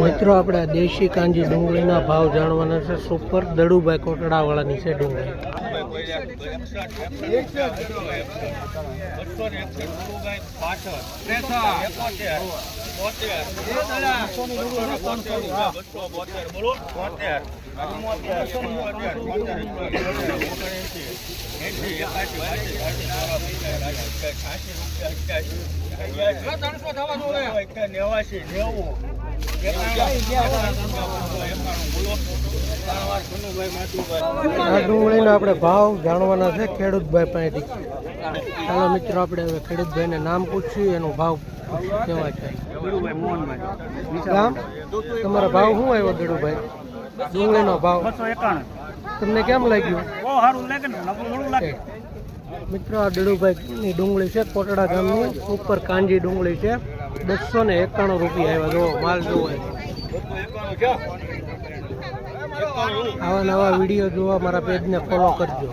મિત્રો આપણે દેશી કાંજી ડુંગળીના ભાવ જાણવાના છે. સુપર દડુભાઈ કોટડાવાળાની છે ડુંગળી. આ ડુંગળીના આપણે ભાવ જાણવાના છે ખેડૂતભાઈ પાસેથી. ચાલો મિત્રો આપણે હવે ખેડૂતભાઈને નામ પૂછ્યું, એનો ભાવ કેવા છે. ગામ તમારો ભાવ શું આવ્યો ગડુભાઈ? ડુંગળીનો ભાવ 291. તમને કેમ લાગ્યું? મિત્રો આ દડુભાઈની ડુંગળી છે, કોટડા ગામની ઉપર કાંજી ડુંગળી છે. 291 રૂપિયા આવ્યા. જો માલ જોવો. આવા નવા વિડીયો જોવા મારા પેજને ફોલો કરજો.